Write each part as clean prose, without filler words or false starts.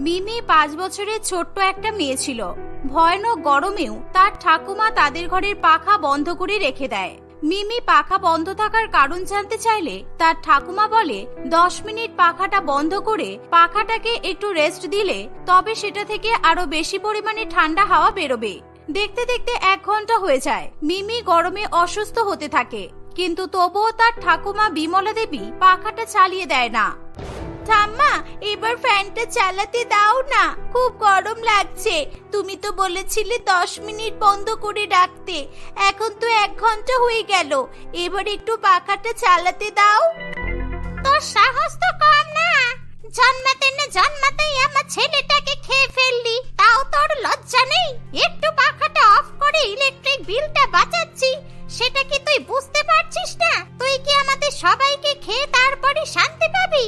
মিমি 5 বছরের ছোট্ট একটা মেয়ে ছিল। ভয়ানক গরমেও তার ঠাকুমা তাদের ঘরের পাখা বন্ধ করে রেখে দেয়। মিমি পাখা বন্ধ থাকার কারণ জানতে চাইলে তার ঠাকুমা বলে 10 মিনিট পাখাটা বন্ধ করে পাখাটাকে একটু রেস্ট দিলে তবে সেটা থেকে আরো বেশি পরিমাণে ঠান্ডা হাওয়া বেরোবে। দেখতে দেখতে 1 ঘন্টা হয়ে যায়। মিমি গরমে অসুস্থ হতে থাকে, কিন্তু তবুও তার ঠাকুমা বিমলা দেবী পাখাটা চালিয়ে দেয় না। ঠাম্মা, এবার ফ্যানটা চালাতে দাও না, খুব গরম লাগছে। তুমি তো বলেছিলে 10 মিনিট বন্ধ করে রাখতে, এখন তো 1 ঘন্টা হয়ে গেল। এবার একটু পাখাটা চালাতে দাও। তোর সাহস তো কম না, জন্মাতেই আমার ছেলেটাকে খেয়ে ফেললি, তাও তোর লজ্জা নেই? একটু পাখাটা অফ করে ইলেকট্রিক বিলটা বাঁচাচ্ছি, সেটা কি তুই বুঝতে পারছিস না? তুই কি আমাদের সবাইকে খেয়ে তারপরে শান্তি পাবি?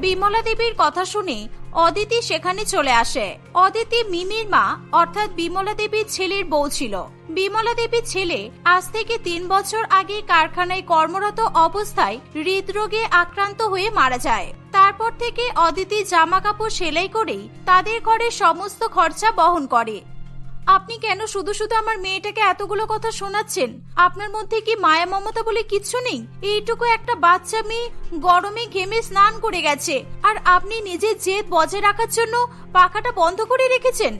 বিমলা দেবীর কথা শুনে অদিতি সেখানে চলে আসে। অদিতি মিমির মা অর্থাৎ বিমলা দেবীর ছেলের বউ ছিল। বিমলা দেবীর ছেলে আজ থেকে 3 বছর আগে কারখানায় কর্মরত অবস্থায় হৃদরোগে আক্রান্ত হয়ে মারা যায়। তারপর থেকে অদিতি জামা কাপড় সেলাই করেই তাদের ঘরের সমস্ত খরচা বহন করে। আপনি কেন শুধু শুধু আমার মেয়েটাকে এতগুলো কথা শোনাচ্ছেন? আপনার মধ্যে কি মায়া মমতা বলে কিচ্ছু নেই? এইটুকু একটা বাচ্চা মেয়ে গরমে ঘেমে স্নান করে গেছে, আর আপনি নিজের জেদ বজায় রাখার জন্য পাখাটা বন্ধ করে রেখেছেন।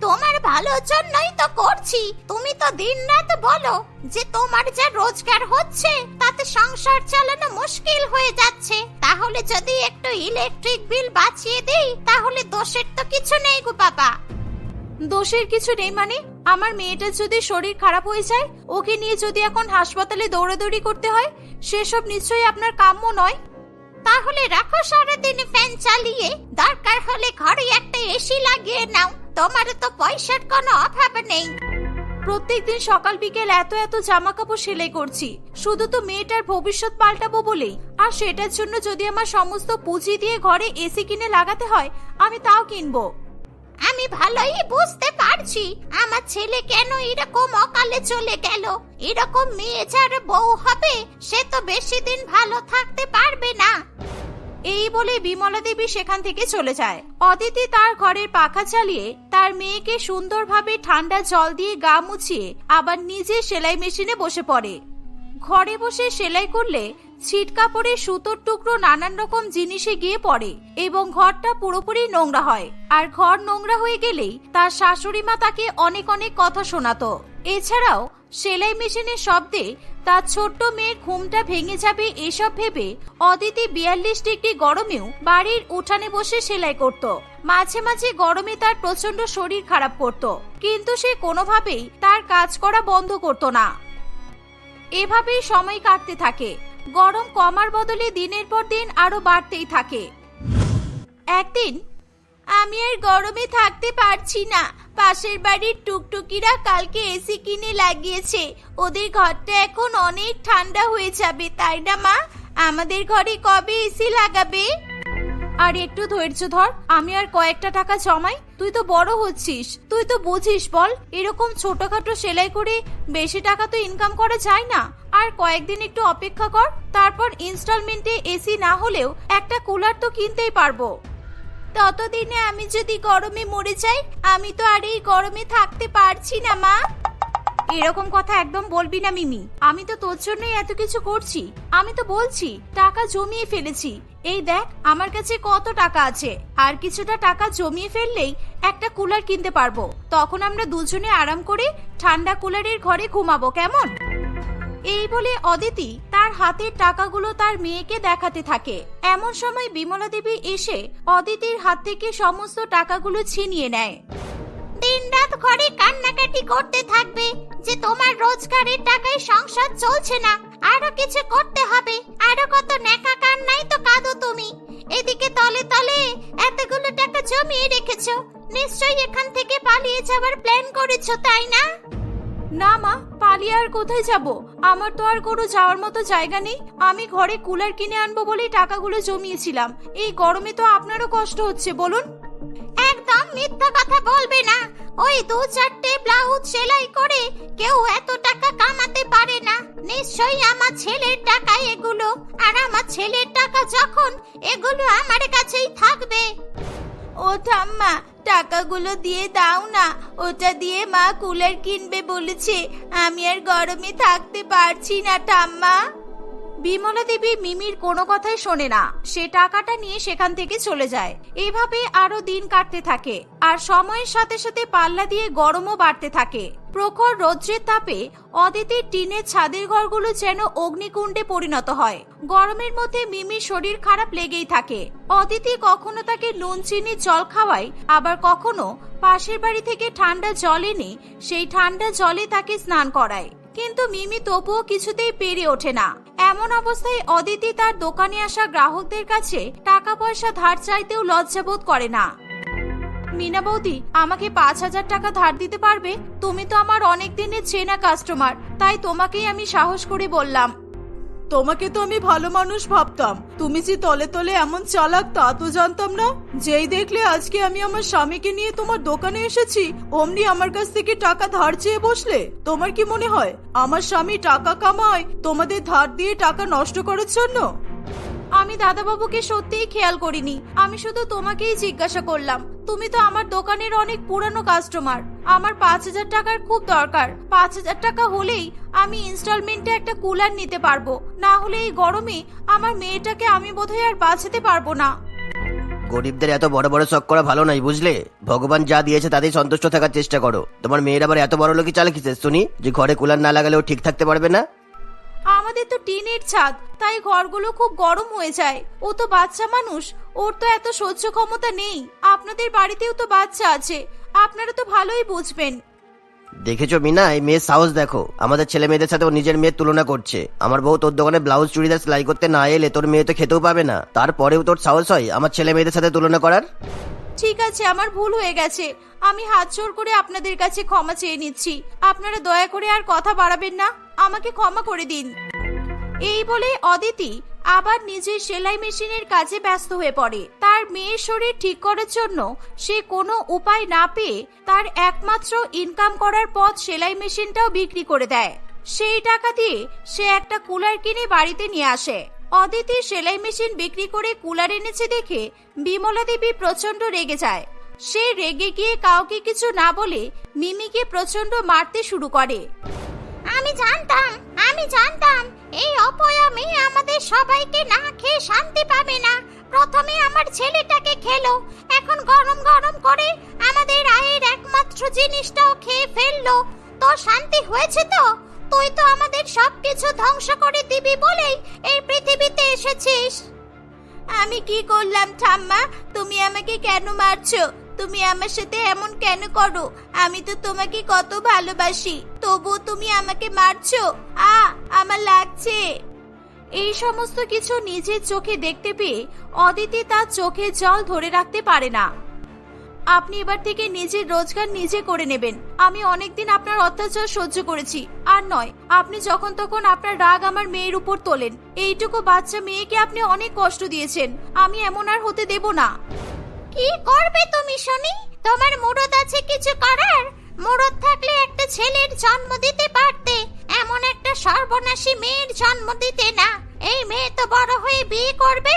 তোমার ভালোর জন্যই তো করছি। তুমি তো দিনরাত বলো যে তোমার যা রোজগার হচ্ছে তাতে সংসার চালানো মুশকিল হয়ে যাচ্ছে, তাহলে যদি একটু ইলেকট্রিক বিল বাঁচিয়ে দেই তাহলে দোষের তো কিছু নেই গো বাবা। দোষের কিছু নেই মানে? আমার মেয়েটার যদি শরীর খারাপ হয়ে যায়, ওকে নিয়ে যদি এখন হাসপাতালে দৌড়াদৌড়ি করতে হয়, সেসব নিশ্চয়ই আপনার কাম্য নয়। তাহলে রাখো সারাদিন ফ্যান চালিয়ে, দরকার হলে ঘরে একটা এসি লাগিয়ে নাও, তোমার তো পয়সার কোনো অভাব নেই। প্রত্যেকদিন সকাল বিকেল এত এত জামা কাপড় সেলাই করছি শুধু তো মেয়েটার ভবিষ্যৎ পাল্টাবো বলেই, আর সেটার জন্য যদি আমার সমস্ত পুঁজি দিয়ে ঘরে এসি কিনে লাগাতে হয়, আমি তাও কিনবো। আমি ভালোই বুঝতে পারছি আমার ছেলে কেন এরকম অকালে চলে গেল। এরকম মেয়ে যার বউ হবে সে তো বেশি দিন ভালো থাকতে পারবে না। এই বলে বিমলা দেবী সেখান থেকে চলে যায়। অদিতি তার ঘরের পাখা চালিয়ে তার মেয়েকে সুন্দরভাবে ঠান্ডা জল দিয়ে গা মুছিয়ে আবার নিজে সেলাই মেশিনে বসে পড়ে। ঘরে বসে সেলাই করলে ছিটকা পড়ে সুতোর টুকরো নানান রকম জিনিসে গিয়ে পড়ে এবং ঘরটা পুরোপুরি নোংরা হয়। আর ঘর নোংরা হয়ে গেলেই তার শাশুড়ি মা তাকে অনেক অনেক কথা শোনাতো। এছাড়াও সেলাই মেশিনের শব্দে তার ছোট্ট মেয়ের ঘুমটা ভেঙে যাবে এসব ভেবে অদিতি 42 ডিগ্রি গরমেও বাড়ির উঠানে বসে সেলাই করত। মাঝে মাঝে গরমে তার প্রচন্ড শরীর খারাপ করত, কিন্তু সে কোনোভাবেই তার কাজ করা বন্ধ করত না। এভাবেই সময় কাটতে থাকে। গরম কমার বদলে দিনের পর দিন আরো বাড়তেই থাকে। একদিন, আমি আর গরমে থাকতে পারছি না, পাশের বাড়ির টুকটুকিরা কালকে এসি কিনে লাগিয়েছে, ওদের ঘরটা এখন অনেক ঠান্ডা হয়ে যাবে, তাই না মা? আমাদের ঘরে কবে এসি লাগাবে? আর একটু ধৈর্য ধর, আমি আর কয়েকটা টাকা জমাই। তুই তো বড় হচ্ছিস, তুই তো বুঝিস বল, এরকম ছোটখাটো সেলাই করে বেশি টাকা তো ইনকাম করা যায় না। আর কয়েকদিন একটু অপেক্ষা কর, তারপর ইনস্টলমেন্টে এসি না হলেও একটা কুলার তো কিনতেই পারবো। ততদিনে আমি যদি গরমে মরে যাই, আমি তো আর এই গরমে থাকতে পারছি না মা। এরকম কথা একদম বলবি না মিমি, আমি তো তোর জন্যই এত কিছু করছি। আমি তো বলছি টাকা জমিয়ে ফেলেছি, এই দেখ আমার কাছে কত টাকা আছে, আর কিছুটা টাকা জমিয়ে ফেললেই একটা কুলার কিনতে পারবো। তখন আমরা দুজনে আরাম করে ঠান্ডা কুলারের ঘরে ঘুমাবো, কেমন? এই বলে অদিতি তার হাতের টাকাগুলো তার মেয়েকে দেখাতে থাকে। এমন সময় বিমলা দেবী এসে অদিতির হাত থেকে সমস্ত টাকাগুলো ছিনিয়ে নেয়। দিনরাত ঘরে কান্নাকাটি করতে থাকবে যে তোমার রোজগারের টাকায় সংসার চলছে না, আরো কিছু করতে হবে। আরো কত নেকা কান্নাই তো কাঁদো তুমি। এদিকে তলে তলে এতগুলো টাকা জমিয়ে রেখেছো, নিশ্চয়ই এখান থেকে পালিয়ে যাওয়ার প্ল্যান করেছো, তাই না? না মা, পালিয়ে আর কোথায় যাব? আমার তো আর কোনো যাওয়ার মতো জায়গা নেই। আমি ঘরে কুলার কিনে আনবো বলেই টাকাগুলো জমিয়েছিলাম। এই গরমে তো আপনারও কষ্ট হচ্ছে, বলুন। একদম মিথ্যা কথা বলবে না। ওই 2-4টে ব্লাউজ সেলাই করে কেউ এত টাকা কামাতে পারে না। নিশ্চয়ই আমার ছেলের টাকা এগুলো, আর আমার ছেলের টাকা যখন, এগুলো আমার কাছেই থাকবে। ও ঠাম্মা, টাকাগুলো দিয়ে দাও না, ওটা দিয়ে মা কুলার কিনবে বলেছে। আমি আর গরমে থাকতে পারছি না ঠাম্মা। বিমলা দেবী মিমির কোনো কথাই শোনে না। সে টাকাটা নিয়ে সেখান থেকে চলে যায়। এভাবে আরো দিন কাটতে থাকে, আর সময়ের সাথে সাথে পাল্লা দিয়ে গরমও বাড়তে থাকে। প্রখর রৌদ্রের তাপে অদিতির টিনের ছাদের ঘরগুলো যেন অগ্নিকুণ্ডে পরিণত হয়। গরমের মধ্যে মিমির শরীর খারাপ লেগেই থাকে। অদিতি কখনো তাকে নুন চিনির জল খাওয়ায়, আবার কখনো পাশের বাড়ি থেকে ঠান্ডা জল এনে সেই ঠান্ডা জলে তাকে স্নান করায়। কিন্তু মিমি তবুও কিছুতেই পেরে ওঠে না। এমন অবস্থায় অদিতি তার দোকানে আসা গ্রাহকদের কাছে টাকা পয়সা ধার চাইতেও লজ্জাবোধ করে না। মিনা বৌদি, আমাকে 5,000 টাকা ধার দিতে পারবে? তুমি তো আমার অনেক দিনের চেনা কাস্টমার, তাই তোমাকেই আমি সাহস করে বললাম। তোমাকে তো আমি ভালো মানুষ ভাবতাম, তুমি যে তলে তলে এমন চালাক তা তো জানতাম না। যেই দেখলে আজকে আমি আমার স্বামীকে নিয়ে তোমার দোকানে এসেছি, অমনি আমার কাছ থেকে টাকা ধার চেয়ে বসলে। তোমার কি মনে হয় আমার স্বামী টাকা কামায় তোমাদের ধার দিয়ে টাকা নষ্ট করার জন্য? আমি দাদাবাবুকে সত্যিই খেয়াল করিনি, আমি শুধু তোমাকেই জিজ্ঞাসা করলাম। তুমি তো আমার দোকানের অনেক পুরানো কাস্টমার। আমার 5,000 টাকার খুব দরকার। 5,000 টাকা হলেই আমি ইনস্টলমেন্টে একটা কুলার নিতে পারবো, না হলে এই গরমে আমার মেয়েটাকে আমি বোধহয় আর বাঁচাতে পারবো না। গরিবদের এত বড় বড় শখ করা ভালো নাই, বুঝলে? ভগবান যা দিয়েছে তাতেই সন্তুষ্ট থাকার চেষ্টা করো। তোমার মেয়ের আবার এত বড় লোকই চালাকি শুনি যে ঘরে কুলার না লাগালেও ঠিক থাকতে পারবে না। আমাদের তো টিনের ছাদ, তাই ঘরগুলো খুব গরম হয়ে যায়। ও তো বাচ্চা মানুষ, ওর তো এত সহ্য ক্ষমতা নেই। আপনাদের বাড়িতেও তো বাচ্চা আছে, আপনারা তো ভালোই বুঝবেন। দেখেছো মিনা, এই মেয়ের সাহস দেখো। আমাদের ছেলে মেয়েদের সাথে ও নিজের মেয়ের তুলনা করছে। আমার বউ তোর দোকানে ব্লাউজ চুড়িদার সেলাই করতে না এলে তোর মেয়ে তো খেতেও পাবে না, তারপরেও তোর সাহস হয় আমার ছেলে মেয়েদের সাথে তুলনা করার? ঠিক আছে, আমার ভুল হয়ে গেছে। আমি হাত জোড় করে আপনাদের কাছে ক্ষমা চেয়ে নিচ্ছি। আপনারা দয়া করে আর কথা বাড়াবেন না, আমাকে ক্ষমা করে দিন। এই বলে অদিতি আবার নিজের সেলাই মেশিনের কাজে ব্যস্ত হয়ে পড়ে। তার মেয়ের শরীর ঠিক করার জন্য সে কোনো উপায় না পেয়ে তার একমাত্র ইনকাম করার পথ সেলাই মেশিনটাও বিক্রি করে দেয়। সেই টাকা দিয়ে সে একটা কুলার কিনে বাড়িতে নিয়ে আসে। অদিতি সেলাই মেশিন বিক্রি করে কুলার এনেছে দেখে বিমলা দেবী প্রচন্ড রেগে যায়। সে রেগে গিয়ে কাউকে কিছু না বলে মিমিকে প্রচন্ড মারতে শুরু করে। আমি জানতাম এই অপয়া মেয়ে আমাদের সবাইকে না খেয়ে শান্তি পাবে না। প্রথমে আমার ছেলেটাকে খেলো, এখন গরম গরম করে আমাদের আয়ের একমাত্র জিনিসটাও খেয়ে ফেললো। তো শান্তি হয়েছে তো? তুই তো আমাদের সবকিছু ধ্বংস করে দিবি বলেই এই পৃথিবীতে এসেছিস। আমি কি করলাম ঠাম্মা? তুমি আমাকে কেন মারছো? তুমি আমার সাথে এমন কেন করো? আমি তো তোমাকে কত ভালোবাসি, তবুও তুমি আমাকে মারছো। আমার লাগছে। এই সমস্ত কিছু নিজের চোখে দেখতে পেয়ে অদিতি তার চোখে জল ধরে রাখতে পারে না। আপনি এবার থেকে নিজের রোজগার নিজে করে নেবেন। আমি অনেকদিন আপনার অত্যাচার সহ্য করেছি, আর নয় আপনি যখন তখন আপনার রাগ আমার মেয়ের উপর তোলেন। এইটুকু বাচ্চা মেয়েকে আপনি অনেক কষ্ট দিয়েছেন, আমি এমন আর হতে দেব না। কি করবে তুমি শুনি? তোমার মুরদ আছে কিছু করার? মুরদ থাকলে একটা ছেলের জন্ম দিতে পারতে, এমন একটা সর্বনাশী মেয়ের জন্ম দিতে না। এই মেয়ে তো বড় হয়ে বিয়ে করবে,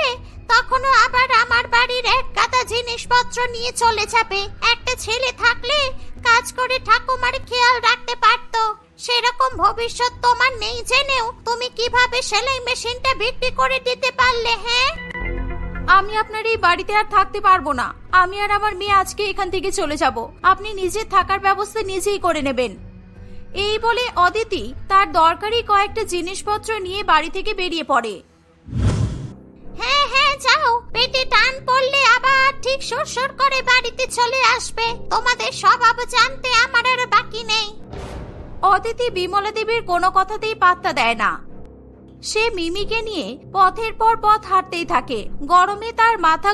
তখনও আবার আমার বাড়ির এক গাদা জিনিসপত্র নিয়ে চলে যাবে। একটা ছেলে থাকলে কাজ করে ঠাকুমার খেয়াল রাখতে পারতো। সেরকম ভবিষ্যৎ তোমার নেই জেনেও তুমি কিভাবে সেলাই মেশিনটা বিক্রি করে দিতে পারলে? হ্যাঁ, আমি আপনার এই বাড়িতে আর থাকতে পারবো না। আমি আর আমার মেয়ে আজকে এখান থেকে চলে যাব। আপনি নিজের থাকার ব্যবস্থা নিজেই করে নেবেন। এই বলে অদিতি তার দরকারি কয়েকটা জিনিসপত্র নিয়ে বাড়ি থেকে বেরিয়ে পড়ে। হ্যাঁ হ্যাঁ যাও, পেটে টান পড়লে আবার ঠিক সুরসুর করে বাড়িতে চলে আসবে। তোমাদের স্বভাব জানতে আমার আর বাকি নেই। অদিতি বিমলা দেবীর কোনো কথাতেই পাত্তা দেয় না। সে মিমিকে নিয়ে পথের পর পথ হাঁটতেই থাকে। গরমে তার মাথা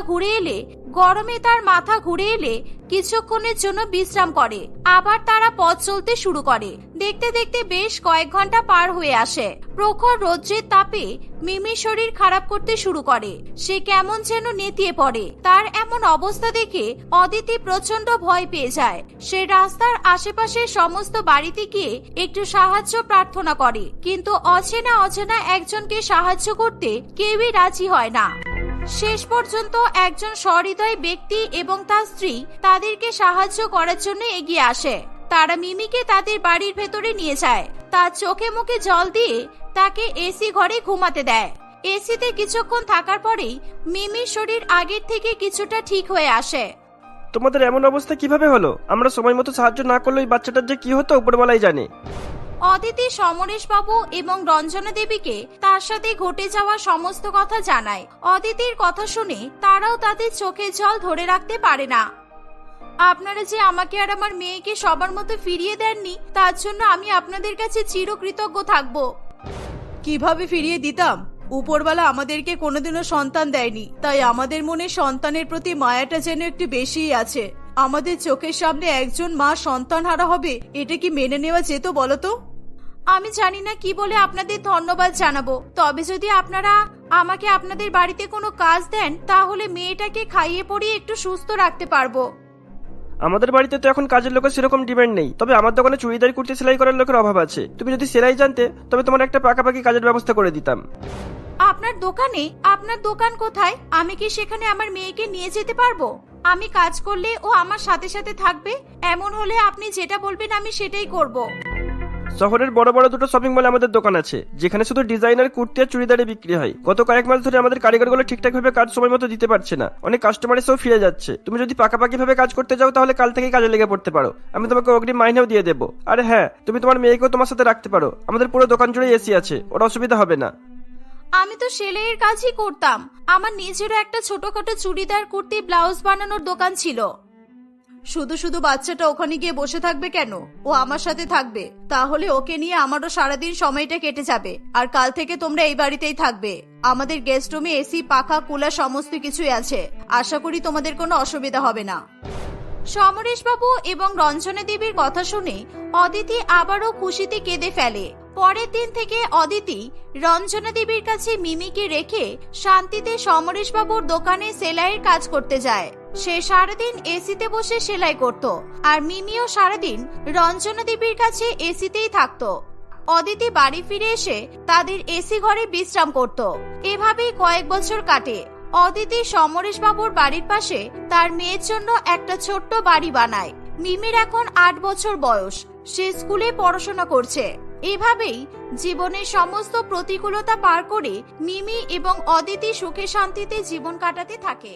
ঘুরে এলে কিছুক্ষণের জন্য বিশ্রাম করে, আবার তারা পথ চলতে শুরু করে। দেখতে দেখতে বেশ কয়েক ঘন্টা পার হয়ে আসে। প্রখর রৌদ্রের তাপে মিমির শরীর খারাপ করতে শুরু করে। সে কেমন যেন নেতিয়ে পড়ে। তার এমন অবস্থা দেখে অদিতি প্রচন্ড ভয় পেয়ে যায়। সে রাস্তার আশেপাশের সমস্ত বাড়িতে গিয়ে একটু সাহায্য প্রার্থনা করে, কিন্তু অচেনা একজনকে সাহায্য করতে কেউই রাজি হয় না। শেষ পর্যন্ত একজন সহৃদয় ব্যক্তি এবং তার স্ত্রী তাদেরকে সাহায্য করার জন্য এগিয়ে আসে। তারা মিমিকে তাদের বাড়ির ভেতরে নিয়ে যায়। তার চোখে মুখে জল দিয়ে তাকে এসি ঘরে ঘুমাতে দেয়। এসিতে কিছুক্ষণ থাকার পরেই মিমির শরীর আগের থেকে কিছুটা ঠিক হয়ে আসে। তোমাদের এমন অবস্থা কিভাবে হলো? আমরা সময় মতো সাহায্য না করলে ওই বাচ্চাটার যে কি হতো উপরওয়ালাই জানে। অদিতি সমরেশ বাবু এবং রঞ্জনা দেবীকে তার সাথে ঘটে যাওয়া সমস্ত কথা জানায়। অদিতির কথা শুনে তারাও তাদের চোখে জল ধরে রাখতে পারে না। আপনারা যে আমাকে আর আমার মেয়েকে সবার মতো ফিরিয়ে দেননি, তার জন্য আমি আপনাদের কাছে চিরকৃতজ্ঞ থাকব। কিভাবে ফিরিয়ে দিতাম? উপরওয়ালা আমাদেরকে কোনোদিনও সন্তান দেয়নি, তাই আমাদের মনে সন্তানের প্রতি মায়াটা যেন একটু বেশিই আছে। আমাদের চোখের সামনে একজন মা সন্তান হারা হবে, এটা কি মেনে নেওয়া যেত বলো তো? আমি জানি না কি বলে আপনাদের ধন্যবাদ জানাবো, তবে যদি আপনারা আমাকে আপনাদের বাড়িতে কোনো কাজ দেন তাহলে মেয়েটাকে খাইয়ে পরিয়ে একটু সুস্থ রাখতে পারবো। আমাদের বাড়িতে তো এখন কাজের লোকের সেরকম ডিমান্ড নেই, তবে আমার দোকানে চুড়িদার কুর্তি সেলাই করার লোকের অভাব আছে। তুমি যদি সেলাই জানতে তবে তোমার একটা পাকাপাকি কাজের ব্যবস্থা করে দিতাম। আপনার দোকানে? আপনার দোকান কোথায়? আমি কি সেখানে আমার মেয়েকে নিয়ে যেতে পারবো? আমি কাজ করলে ও আমার সাথে সাথে থাকবে। এমন হলে আপনি যেটা বলবেন আমি সেটাই করব। শহরের বড় বড় দুটো শপিং মলে আমাদের দোকান আছে, যেখানে শুধু ডিজাইনার কুর্তি আর চুড়িদারে বিক্রি হয়। গত কয়েক মাস ধরে আমাদের কারিগরগুলো ঠিকঠাক ভাবে কাজ সময় মতো দিতে পারছে না, অনেক কাস্টমার এসেও ফিরে যাচ্ছে। তুমি যদি পাকাপাকি ভাবে কাজ করতে যাও তাহলে কাল থেকেই কাজে লেগে পড়তে পারো, আমি তোমাকে অগ্রিম মাইনেও দিয়ে দেবো। আর হ্যাঁ, তুমি তোমার মেয়েকেও তোমার সাথে রাখতে পারো, আমাদের পুরো দোকান জুড়ে এসি আছে, ওর অসুবিধা হবে না। আমি তো সেলাইয়ের কাজই করতাম, আমার নিজেরও একটা ছোটখাটো চুড়িদার কুর্তি ব্লাউজ বানানোর দোকান ছিল। শুধু শুধু বাচ্চাটা ওখানে গিয়ে বসে থাকবে কেন? ও আমার সাথে থাকবে, তাহলে ওকে নিয়ে আমারও সারাদিন সময়টা কেটে যাবে। আর কাল থেকে তোমরা এই বাড়িতেই থাকবে। আমাদের গেস্ট রুমে এসি, পাখা, কুলার সমস্ত কিছুই আছে। আশা করি তোমাদের কোনো অসুবিধা হবে না। সমরেশ বাবু এবং রঞ্জনা দেবীর কথা শুনে অদিতি আবারও খুশিতে কেঁদে ফেলে। পরের দিন থেকে অদিতি রঞ্জনা দেবীর কাছে মিমিকে রেখে শান্তিতে সমরেশ বাবুর দোকানে সেলাইয়ের কাজ করতে যায়। সে সারাদিন এসিতে বসে সেলাই করত, আর মিমিও সারাদিন রঞ্জনা দেবীর কাছে এসিতেই থাকতো। অদিতি বাড়ি ফিরে এসে তাদের এসি ঘরে বিশ্রাম করত। এভাবেই কয়েক বছর কাটে। অদিতি সমরেশ বাবুর বাড়ির পাশে তার মেয়ের জন্য একটা ছোট্ট বাড়ি বানায়। মিমির এখন 8 বছর বয়স, সে স্কুলে পড়াশোনা করছে। এভাবেই জীবনের সমস্ত প্রতিকূলতা পার করে মিমি এবং অদিতি সুখে শান্তিতে জীবন কাটাতে থাকে।